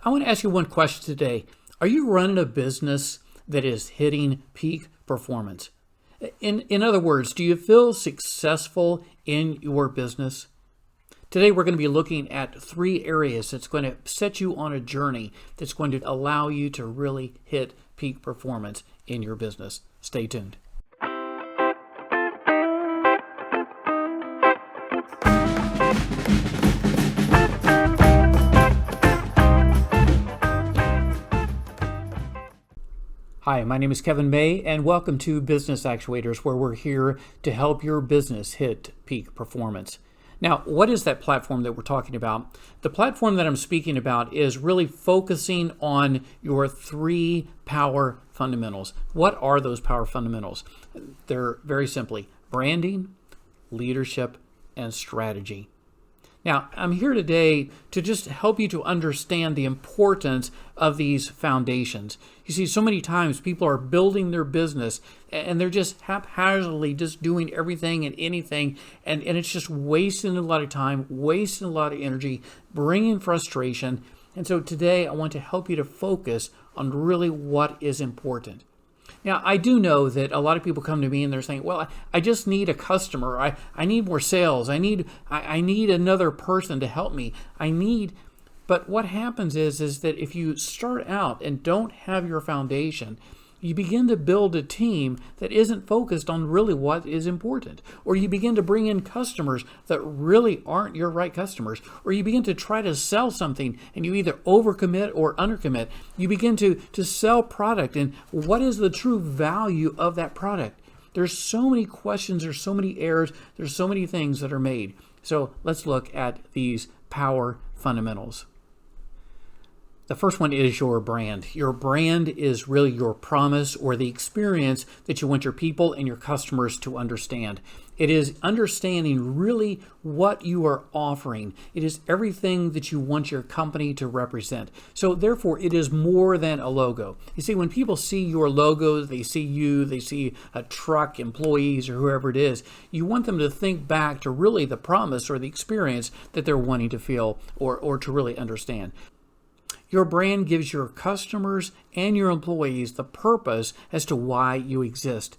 I want to ask you one question today. Are you running a business that is hitting peak performance? In other words, do you feel successful in your business? Today we're going to be looking at 3 areas that's going to set you on a journey that's going to allow you to really hit peak performance in your business. Stay tuned. Hi, my name is Kevin May, and welcome to Business Actuators, where we're here to help your business hit peak performance. Now, what is that platform that we're talking about? The platform that I'm speaking about is really focusing on your 3 power fundamentals. What are those power fundamentals? They're very simply branding, leadership, and strategy. Now, I'm here today to just help you to understand the importance of these foundations. You see, so many times people are building their business and they're just haphazardly just doing everything and anything, and it's just wasting a lot of time, wasting a lot of energy, bringing frustration. And so today I want to help you to focus on really what is important. Now, I do know that a lot of people come to me and they're saying, well, I just need a customer. I need more sales. I need another person to help me. But what happens is that if you start out and don't have your foundation, you begin to build a team that isn't focused on really what is important. Or you begin to bring in customers that really aren't your right customers. Or you begin to try to sell something and you either overcommit or undercommit. You begin to sell product, and what is the true value of that product? There's so many questions, there's so many errors, there's so many things that are made. So let's look at these power fundamentals. The first one is your brand. Your brand is really your promise or the experience that you want your people and your customers to understand. It is understanding really what you are offering. It is everything that you want your company to represent. So therefore, it is more than a logo. You see, when people see your logo, they see you, they see a truck, employees, or whoever it is, you want them to think back to really the promise or the experience that they're wanting to feel or to really understand. Your brand gives your customers and your employees the purpose as to why you exist.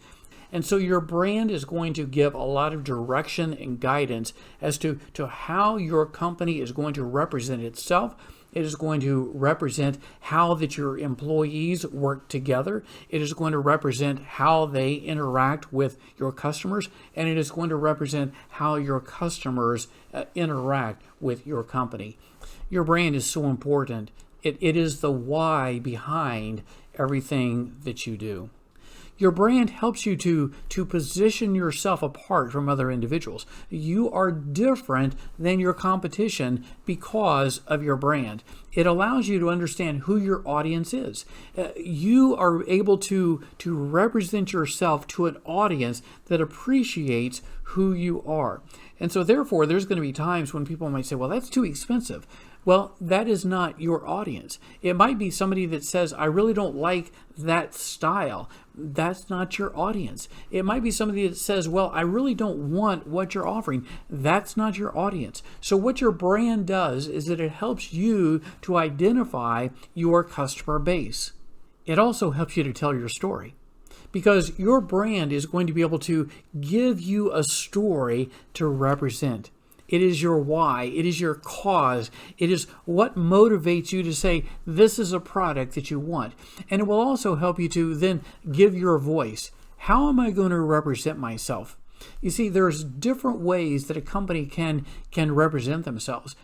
And so your brand is going to give a lot of direction and guidance as to how your company is going to represent itself. It is going to represent how that your employees work together. It is going to represent how they interact with your customers. And it is going to represent how your customers interact with your company. Your brand is so important. It is the why behind everything that you do. Your brand helps you to position yourself apart from other individuals. You are different than your competition because of your brand. It allows you to understand who your audience is. You are able to represent yourself to an audience that appreciates who you are. And so therefore, there's going to be times when people might say, well, that's too expensive. Well, that is not your audience. It might be somebody that says, I really don't like that style. That's not your audience. It might be somebody that says, well, I really don't want what you're offering. That's not your audience. So what your brand does is that it helps you to identify your customer base. It also helps you to tell your story, because your brand is going to be able to give you a story to represent. It is your why. It is your cause. It is what motivates you to say, this is a product that you want. And it will also help you to then give your voice. How am I going to represent myself? You see, there's different ways that a company can represent themselves.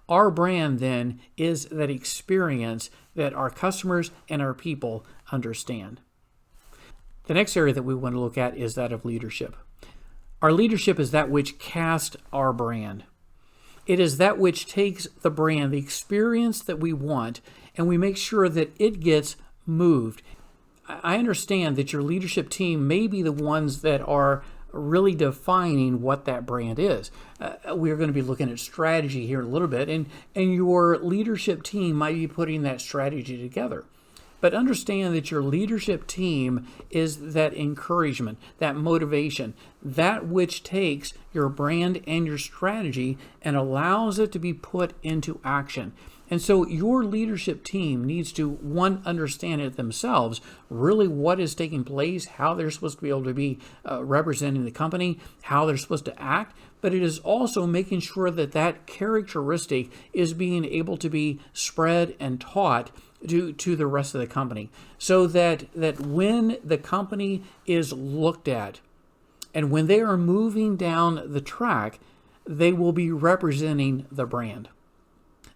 Our brand then is that experience that our customers and our people understand. The next area that we want to look at is that of leadership. Our leadership is that which casts our brand. It is that which takes the brand, the experience that we want, and we make sure that it gets moved. I understand that your leadership team may be the ones that are really defining what that brand is. We're going to be looking at strategy here in a little bit, and your leadership team might be putting that strategy together. But understand that your leadership team is that encouragement, that motivation, that which takes your brand and your strategy and allows it to be put into action. And so your leadership team needs to, one, understand it themselves, really what is taking place, how they're supposed to be able to be representing the company, how they're supposed to act, but it is also making sure that that characteristic is being able to be spread and taught to the rest of the company, so that when the company is looked at and when they are moving down the track, they will be representing the brand.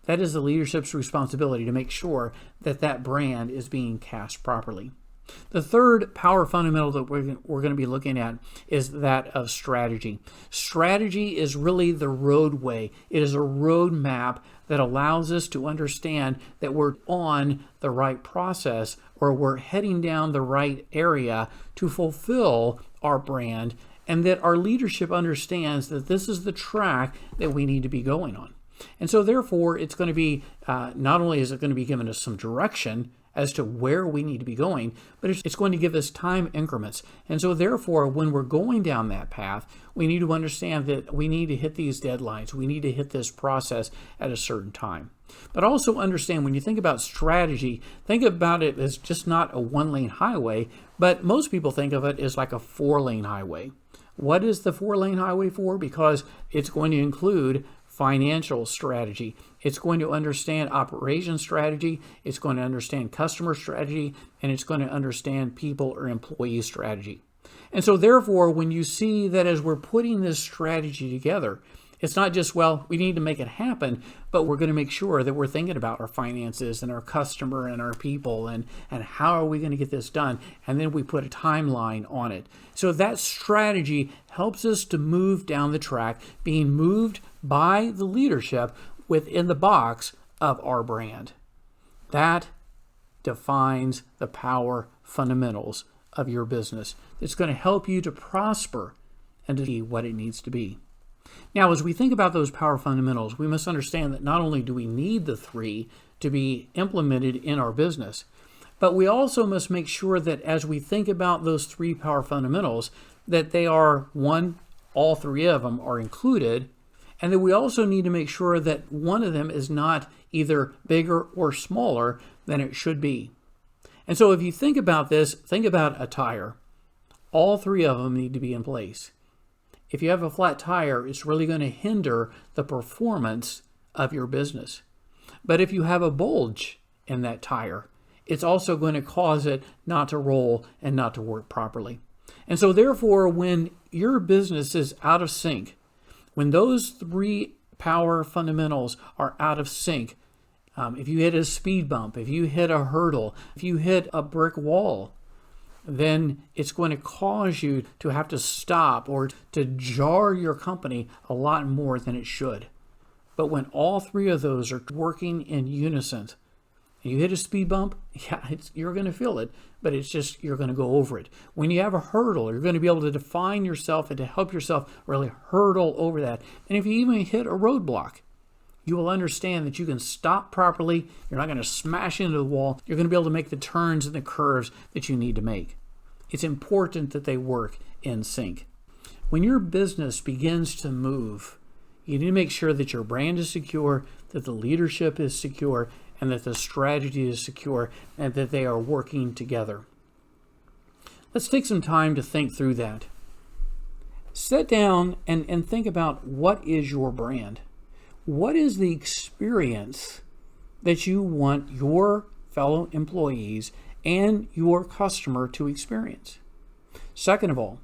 That is the leadership's responsibility, to make sure that that brand is being cast properly. The third power fundamental that we're going to be looking at is that of strategy. Strategy is really the roadway. It is a roadmap that allows us to understand that we're on the right process, or we're heading down the right area to fulfill our brand, and that our leadership understands that this is the track that we need to be going on. And so therefore, it's going to be, not only is it going to be giving us some direction as to where we need to be going, but it's going to give us time increments. And so therefore, when we're going down that path, we need to understand that we need to hit these deadlines. We need to hit this process at a certain time. But also understand, when you think about strategy, think about it as just not a one-lane highway, but most people think of it as like a four-lane highway. What is the four-lane highway for? Because it's going to include financial strategy. It's going to understand operation strategy. It's going to understand customer strategy, and it's going to understand people or employee strategy. And so therefore, when you see that as we're putting this strategy together, it's not just, well, we need to make it happen, but we're going to make sure that we're thinking about our finances and our customer and our people, and how are we going to get this done? And then we put a timeline on it. So that strategy helps us to move down the track, being moved by the leadership within the box of our brand. That defines the power fundamentals of your business. It's going to help you to prosper and to be what it needs to be. Now, as we think about those power fundamentals, we must understand that not only do we need the three to be implemented in our business, but we also must make sure that as we think about those three power fundamentals, that they are, one, all three of them are included, and that we also need to make sure that one of them is not either bigger or smaller than it should be. And so if you think about this, think about a tire. All three of them need to be in place. If you have a flat tire, it's really going to hinder the performance of your business. But if you have a bulge in that tire, it's also going to cause it not to roll and not to work properly. And so therefore, when your business is out of sync, when those three power fundamentals are out of sync, if you hit a speed bump, if you hit a hurdle, if you hit a brick wall, then it's going to cause you to have to stop or to jar your company a lot more than it should. But when all three of those are working in unison, and you hit a speed bump, you're going to feel it, but it's just, you're going to go over it. When you have a hurdle, you're going to be able to define yourself and to help yourself really hurdle over that. And if you even hit a roadblock, you will understand that you can stop properly. You're not going to smash into the wall. You're going to be able to make the turns and the curves that you need to make. It's important that they work in sync. When your business begins to move, you need to make sure that your brand is secure, that the leadership is secure, and that the strategy is secure, and that they are working together. Let's take some time to think through that. Sit down and think about, what is your brand? What is the experience that you want your fellow employees and your customer to experience? Second of all,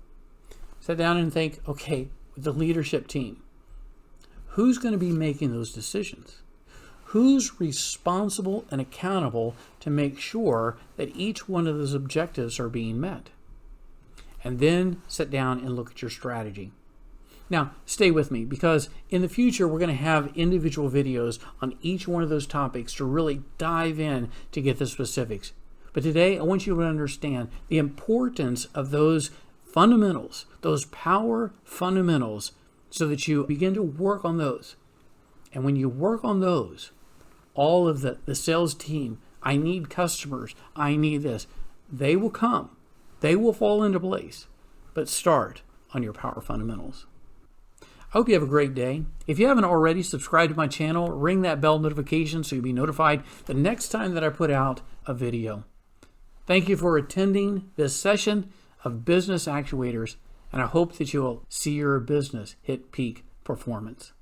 sit down and think, okay, the leadership team, who's going to be making those decisions? Who's responsible and accountable to make sure that each one of those objectives are being met? And then sit down and look at your strategy. Now, stay with me, because in the future, we're going to have individual videos on each one of those topics to really dive in to get the specifics. But today, I want you to understand the importance of those fundamentals, those power fundamentals, so that you begin to work on those. And when you work on those, all of the sales team, I need customers, I need this, they will come. They will fall into place. But start on your power fundamentals. I hope you have a great day. If you haven't already, subscribe to my channel, ring that bell notification so you'll be notified the next time that I put out a video. Thank you for attending this session of Business Actuators, and I hope that you'll see your business hit peak performance.